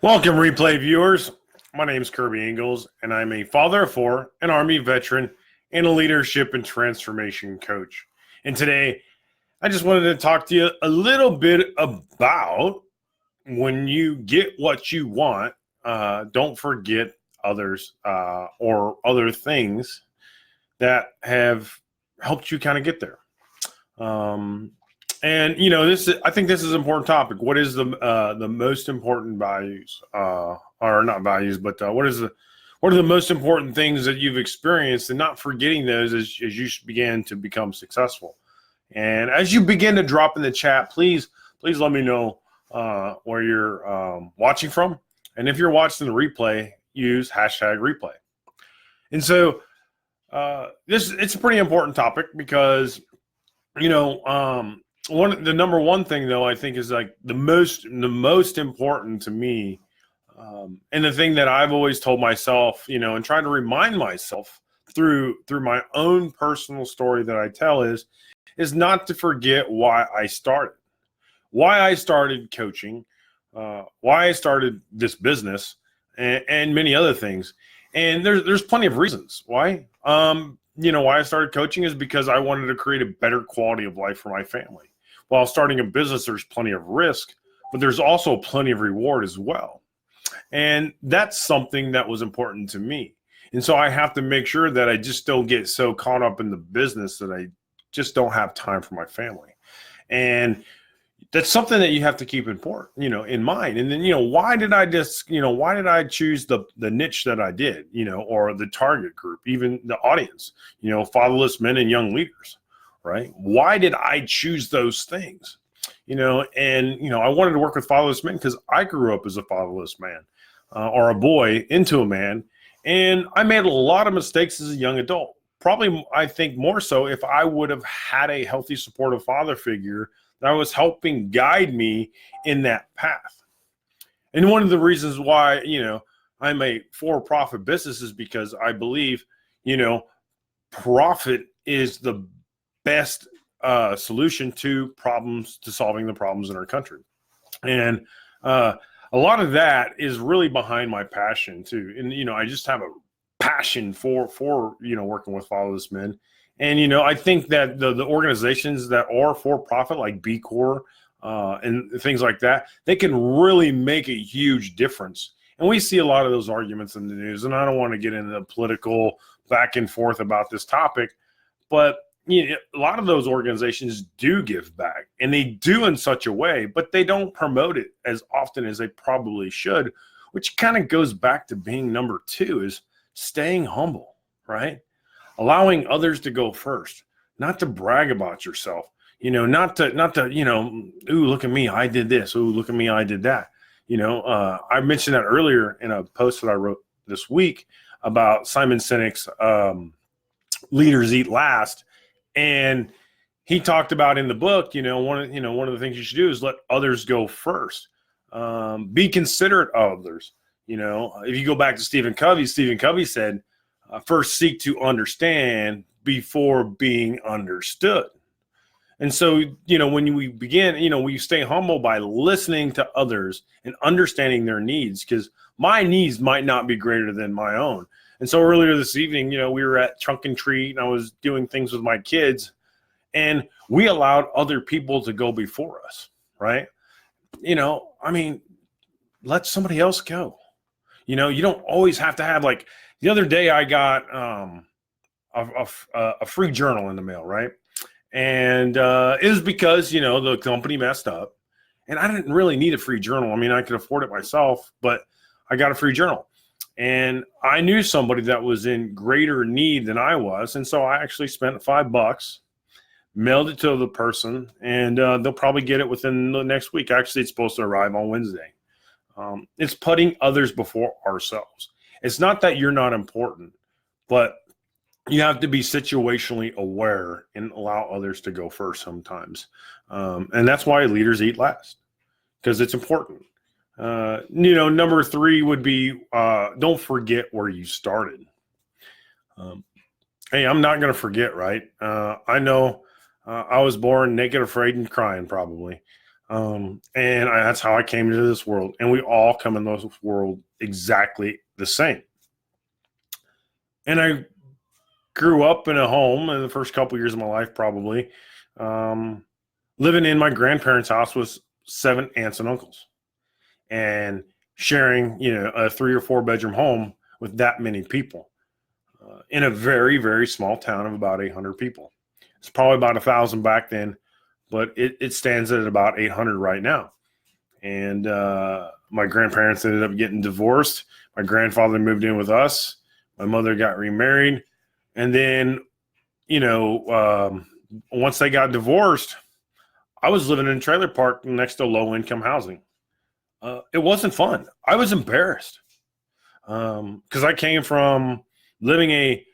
Welcome, replay viewers. My name is Kirby Ingalls, and I'm a father of four, an Army veteran, and a leadership and transformation coach. And today, I just wanted to talk to you a little bit about when you get what you want, don't forget others or other things that have helped you kind of get there. And I think this is an important topic. What is the most important values, or not values, but what are the most important things that you've experienced, and not forgetting those as you begin to become successful. And as you begin to drop in the chat, please let me know where you're watching from, and if you're watching the replay, use #replay. And so it's a pretty important topic because the number one thing, though, I think is like the most important to me, and the thing that I've always told myself, and trying to remind myself through my own personal story that I tell is not to forget why I started coaching, why I started this business, and many other things. And there's plenty of reasons why. Why I started coaching is because I wanted to create a better quality of life for my family. While starting a business, there's plenty of risk, but there's also plenty of reward as well. And that's something that was important to me. And so I have to make sure that I just don't get so caught up in the business that I just don't have time for my family. And that's something that you have to keep in mind. And then, why did I choose the niche that I did, or the target group, even the audience, fatherless men and young leaders, right? Why did I choose those things? I wanted to work with fatherless men because I grew up as a fatherless man, or a boy into a man. And I made a lot of mistakes as a young adult. Probably, I think more so if I would have had a healthy, supportive father figure that was helping guide me in that path. And one of the reasons why, I'm a for-profit business is because I believe, profit is the best solution to solving the problems in our country. And a lot of that is really behind my passion too. And, I just have a passion for working with fatherless men. And, I think that the organizations that are for profit, like B Corps and things like that, they can really make a huge difference. And we see a lot of those arguments in the news. And I don't want to get into the political back and forth about this topic, but a lot of those organizations do give back, and they do in such a way, but they don't promote it as often as they probably should, which kind of goes back to being number two, is staying humble, right? Allowing others to go first, not to brag about yourself, not to, ooh, look at me, I did this. Ooh, look at me, I did that. I mentioned that earlier in a post that I wrote this week about Simon Sinek's Leaders Eat Last. And he talked about in the book, one of the things you should do is let others go first. Be considerate of others. If you go back to Stephen Covey said, first seek to understand before being understood. And so, when we begin, we stay humble by listening to others and understanding their needs, because my needs might not be greater than my own. And so earlier this evening, we were at Trunk and Treat, and I was doing things with my kids, and we allowed other people to go before us, right? Let somebody else go. You don't always have to have, like, the other day I got a free journal in the mail, right? And it was because, the company messed up, and I didn't really need a free journal. I mean, I could afford it myself, but I got a free journal. And I knew somebody that was in greater need than I was. And so I actually spent $5, mailed it to the person, and they'll probably get it within the next week. Actually, it's supposed to arrive on Wednesday. It's putting others before ourselves. It's not that you're not important, but you have to be situationally aware and allow others to go first sometimes. And that's why leaders eat last, because it's important. Number three would be, don't forget where you started. Hey, I'm not going to forget, right? I know I was born naked, afraid, and crying, probably. That's how I came into this world. And we all come in this world exactly the same. And I grew up in a home in the first couple years of my life, probably, living in my grandparents' house with 7 aunts and uncles, and sharing, a 3 or 4 bedroom home with that many people in a very, very small town of about 800 people. It's probably about 1,000 back then, but it stands at about 800 right now. And my grandparents ended up getting divorced. My grandfather moved in with us. My mother got remarried. And then, once they got divorced, I was living in a trailer park next to low-income housing. It wasn't fun. I was embarrassed because I came from living a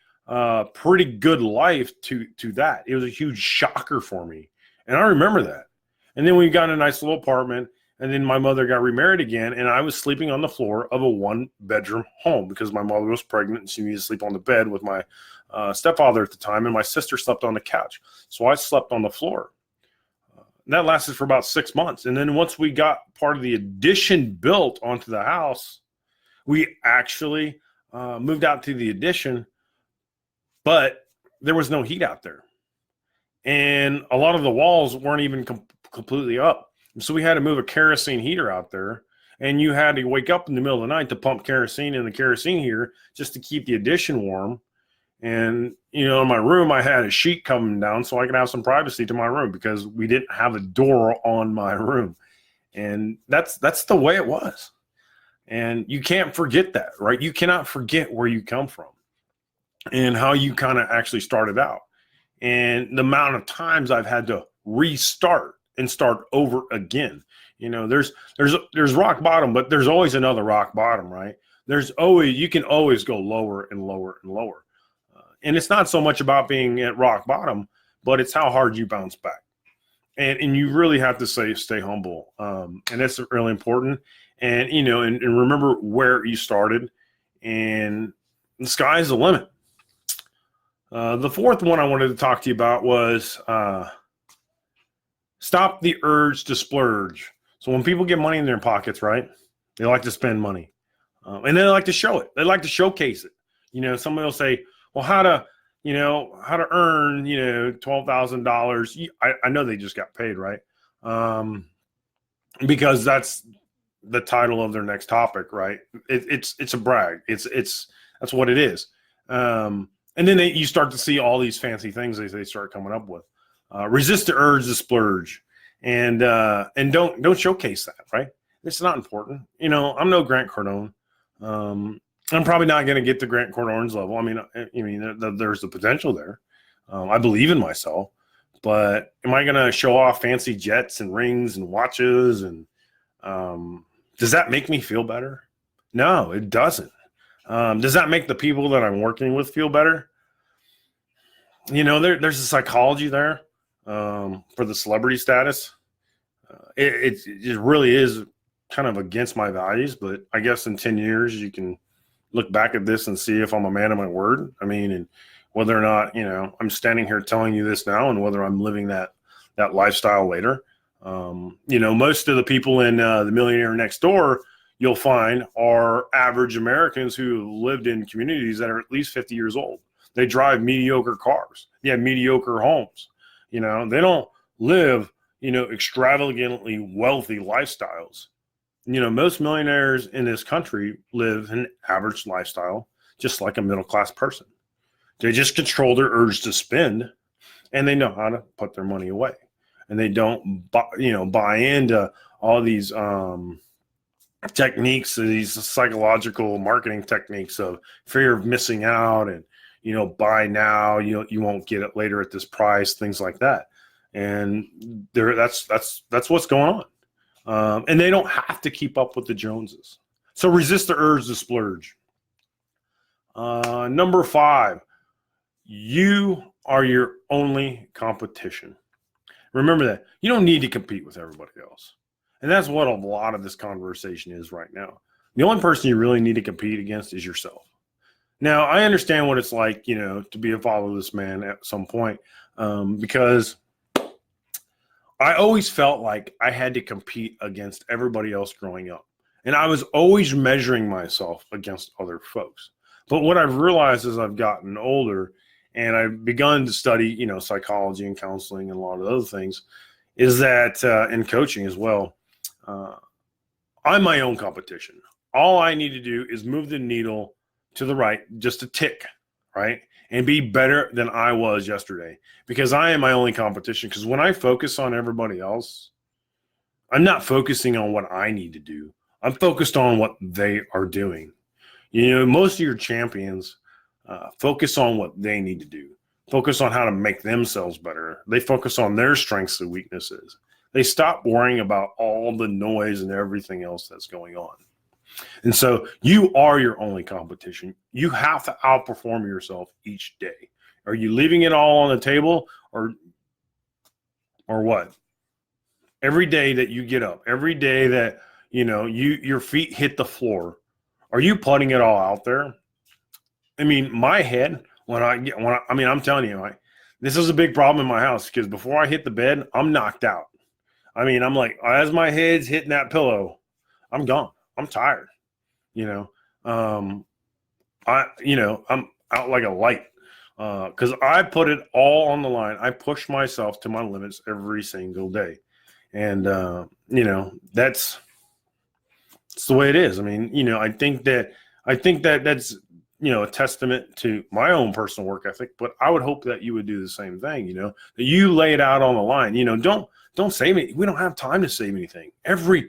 pretty good life to that. It was a huge shocker for me. And I remember that. And then we got in a nice little apartment, and then my mother got remarried again, and I was sleeping on the floor of a 1-bedroom home because my mother was pregnant and she needed to sleep on the bed with my stepfather at the time, and my sister slept on the couch. So I slept on the floor. That lasted for about 6 months. And then once we got part of the addition built onto the house, we actually moved out to the addition, but there was no heat out there. And a lot of the walls weren't even completely up. And so we had to move a kerosene heater out there. And you had to wake up in the middle of the night to pump kerosene in the kerosene heater just to keep the addition warm. And, in my room, I had a sheet coming down so I could have some privacy to my room because we didn't have a door on my room. And that's the way it was. And you can't forget that, right? You cannot forget where you come from and how you kind of actually started out. And the amount of times I've had to restart and start over again. There's rock bottom, but there's always another rock bottom, right? You can always go lower and lower and lower. And it's not so much about being at rock bottom, but it's how hard you bounce back. And you really have to stay humble. And that's really important. And, and remember where you started, and the sky's the limit. The fourth one I wanted to talk to you about was stop the urge to splurge. So when people get money in their pockets, right, they like to spend money. And they like to show it. They like to showcase it. Somebody will say, well, how to earn, $12,000. I know they just got paid, right? Because that's the title of their next topic, right? It's a brag. That's what it is. And then you start to see all these fancy things they start coming up with. Resist the urge to splurge, and don't showcase that, right? It's not important. I'm no Grant Cardone. I'm probably not going to get to Grant Cardone's level. I mean, there's the potential there. I believe in myself, but am I going to show off fancy jets and rings and watches? And does that make me feel better? No, it doesn't. Does that make the people that I'm working with feel better? There's a psychology there for the celebrity status. It really is kind of against my values, but I guess in 10 years you can look back at this and see if I'm a man of my word. I mean, and whether or not, I'm standing here telling you this now and whether I'm living that lifestyle later. Most of the people in The Millionaire Next Door, you'll find, are average Americans who lived in communities that are at least 50 years old. They drive mediocre cars. They have mediocre homes. They don't live, extravagantly wealthy lifestyles. Most millionaires in this country live an average lifestyle, just like a middle-class person. They just control their urge to spend, and they know how to put their money away. And they don't, buy into all these techniques, these psychological marketing techniques of fear of missing out and, buy now, you won't get it later at this price, things like that. And that's what's going on. And they don't have to keep up with the Joneses. So resist the urge to splurge. Number 5, you are your only competition. Remember that. You don't need to compete with everybody else. And that's what a lot of this conversation is right now. The only person you really need to compete against is yourself. Now, I understand what it's like, to be a fatherless man at some point, because I always felt like I had to compete against everybody else growing up. And I was always measuring myself against other folks. But what I've realized as I've gotten older and I've begun to study, psychology and counseling and a lot of other things, is that, and coaching as well, uh, I'm my own competition. All I need to do is move the needle to the right, just a tick, right? And be better than I was yesterday, because I am my only competition. Because when I focus on everybody else, I'm not focusing on what I need to do. I'm focused on what they are doing. Most of your champions focus on what they need to do, focus on how to make themselves better. They focus on their strengths and weaknesses. They stop worrying about all the noise and everything else that's going on. And so you are your only competition. You have to outperform yourself each day. Are you leaving it all on the table, or what? Every day that you get up, every day that your feet hit the floor, are you putting it all out there? I mean, my head, I'm telling you, this is a big problem in my house, because before I hit the bed, I'm knocked out. I mean, I'm like, as my head's hitting that pillow, I'm gone. I'm tired. I'm out like a light, because I put it all on the line. I push myself to my limits every single day. And, that's the way it is. I mean, I think that that's, a testament to my own personal work ethic, but I would hope that you would do the same thing, that you lay it out on the line. Don't save it. We don't have time to save anything. Every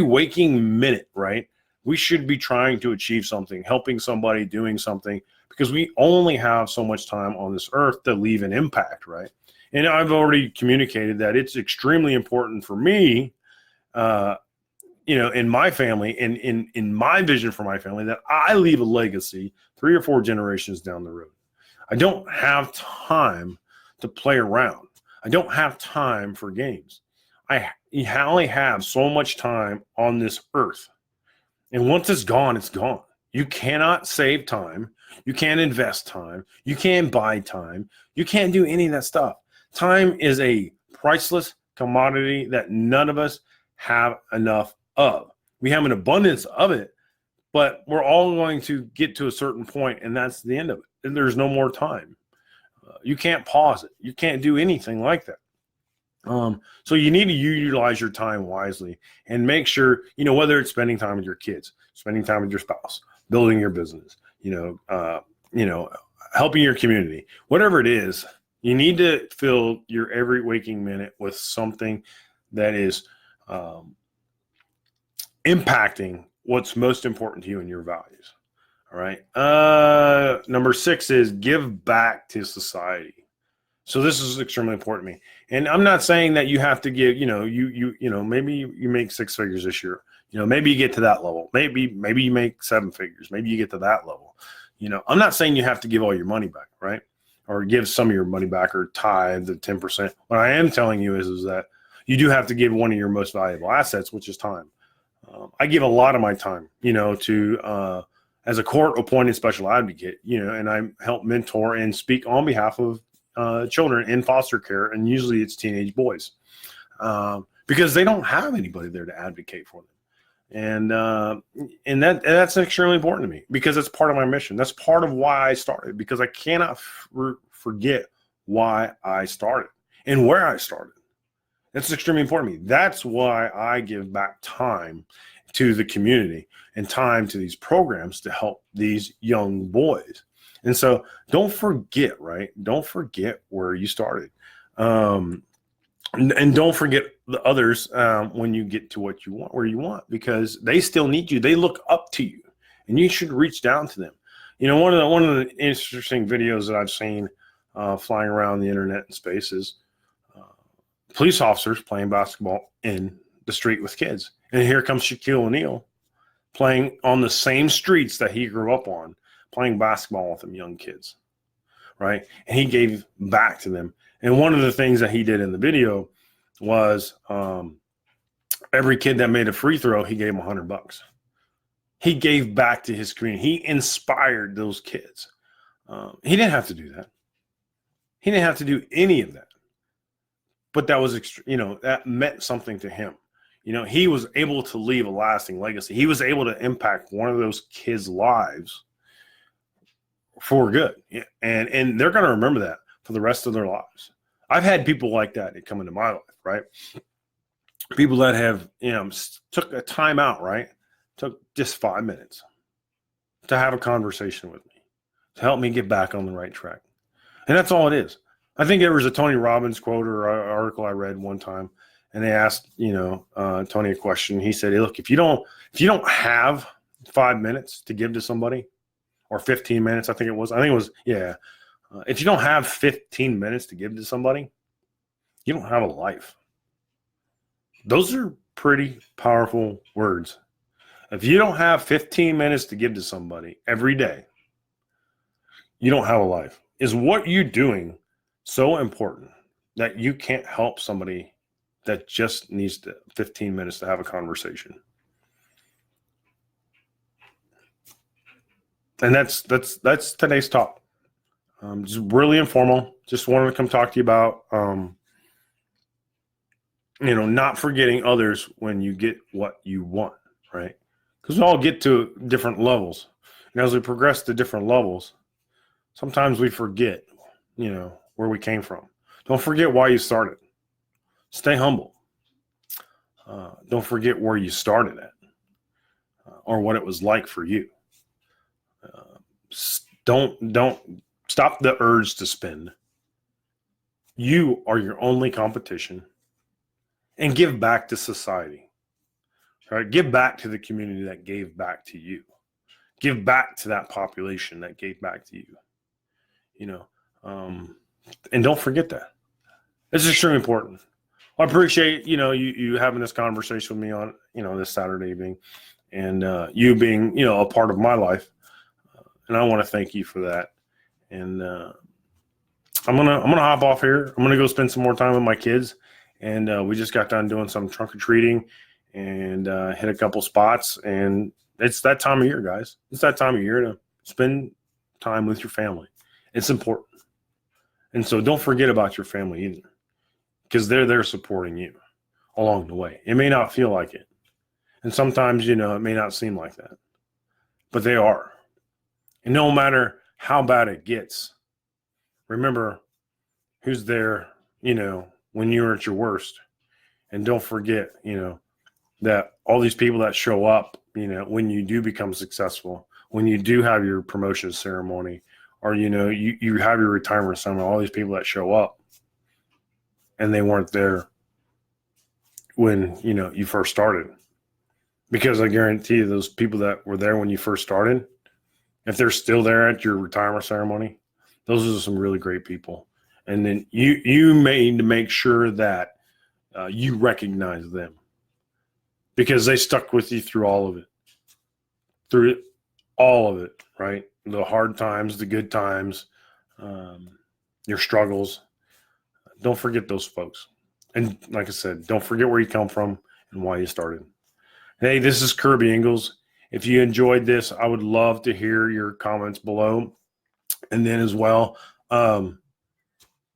waking minute, right? We should be trying to achieve something, helping somebody, doing something, because we only have so much time on this earth to leave an impact, right? And I've already communicated that it's extremely important for me, in my family and in my vision for my family, that I leave a legacy 3 or 4 generations down the road. I don't have time to play around. I don't have time for games. I only have so much time on this earth. And once it's gone, it's gone. You cannot save time. You can't invest time. You can't buy time. You can't do any of that stuff. Time is a priceless commodity that none of us have enough of. We have an abundance of it, but we're all going to get to a certain point, and that's the end of it. And there's no more time. You can't pause it. You can't do anything like that. So you need to utilize your time wisely and make sure, whether it's spending time with your kids, spending time with your spouse, building your business, helping your community, whatever it is, you need to fill your every waking minute with something that is impacting what's most important to you and your values. All right. Number 6 is give back to society. So this is extremely important to me. And I'm not saying that you have to give, maybe you make 6 figures this year. Maybe you get to that level. Maybe you make 7 figures. Maybe you get to that level. I'm not saying you have to give all your money back, right? Or give some of your money back, or tithe the 10%. What I am telling you is that you do have to give one of your most valuable assets, which is time. I give a lot of my time, to as a court-appointed special advocate, and I help mentor and speak on behalf of children in foster care, and usually it's teenage boys, because they don't have anybody there to advocate for them, and that's extremely important to me, because it's part of my mission. That's part of why I started, because I cannot forget why I started and where I started. That's extremely important to me. That's why I give back time to the community and time to these programs to help these young boys. And so don't forget, right? Don't forget where you started. And don't forget the others when you get to what you want, where you want, because they still need you. They look up to you, and you should reach down to them. One of the interesting videos that I've seen flying around the internet and space is police officers playing basketball in the street with kids. And here comes Shaquille O'Neal playing on the same streets that he grew up on, playing basketball with them young kids, right? And he gave back to them. And one of the things that he did in the video was every kid that made a free throw, he gave them $100. He gave back to his community. He inspired those kids. He didn't have to do that. He didn't have to do any of that. but that was, that meant something to him. He was able to leave a lasting legacy. He was able to impact one of those kids' lives for good. And they're going to remember that for the rest of their lives. I've had people like that come into my life, right? People that have, took a time out, right? Took just 5 minutes to have a conversation with me, to help me get back on the right track. And that's all it is. I think there was a Tony Robbins quote or article I read one time, and they asked, Tony a question. He said, hey, look, if you don't have 5 minutes to give to somebody, or 15 minutes, I think it was, yeah. If you don't have 15 minutes to give to somebody, you don't have a life. Those are pretty powerful words. If you don't have 15 minutes to give to somebody every day, you don't have a life. Is what you're doing so important that you can't help somebody that just needs 15 minutes to have a conversation? And that's today's talk. Just really informal. Just wanted to come talk to you about, not forgetting others when you get what you want, right? Because we all get to different levels. And as we progress to different levels, sometimes we forget, where we came from. Don't forget why you started. Stay humble. Don't forget where you started at, or what it was like for you. Don't stop the urge to spend. You are your only competition, and give back to society. All right, give back to the community that gave back to you. Give back to that population that gave back to you. And don't forget that. It's extremely important. I appreciate, you having this conversation with me on, this Saturday evening, and you being, a part of my life. And I want to thank you for that. And I'm gonna hop off here. I'm gonna go spend some more time with my kids. And we just got done doing some trunk or treating, and hit a couple spots. And it's that time of year, guys. It's that time of year to spend time with your family. It's important. And so don't forget about your family either, because they're there supporting you along the way. It may not feel like it. And sometimes, it may not seem like that, but they are. And no matter how bad it gets, remember who's there, when you're at your worst. And don't forget, that all these people that show up, when you do become successful, when you do have your promotion ceremony, or, you have your retirement ceremony, all these people that show up and they weren't there when, you first started. Because I guarantee you, those people that were there when you first started, if they're still there at your retirement ceremony, those are some really great people. And then you need to make sure that you recognize them, because they stuck with you through all of it, right? The hard times, the good times, your struggles. Don't forget those folks. And like I said, don't forget where you come from and why you started. Hey, this is Kirby Ingalls. If you enjoyed this, I would love to hear your comments below. And then as well,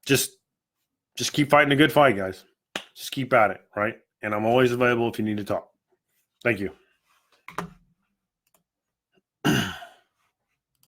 just keep fighting a good fight, guys. Just keep at it, right? And I'm always available if you need to talk. Thank you.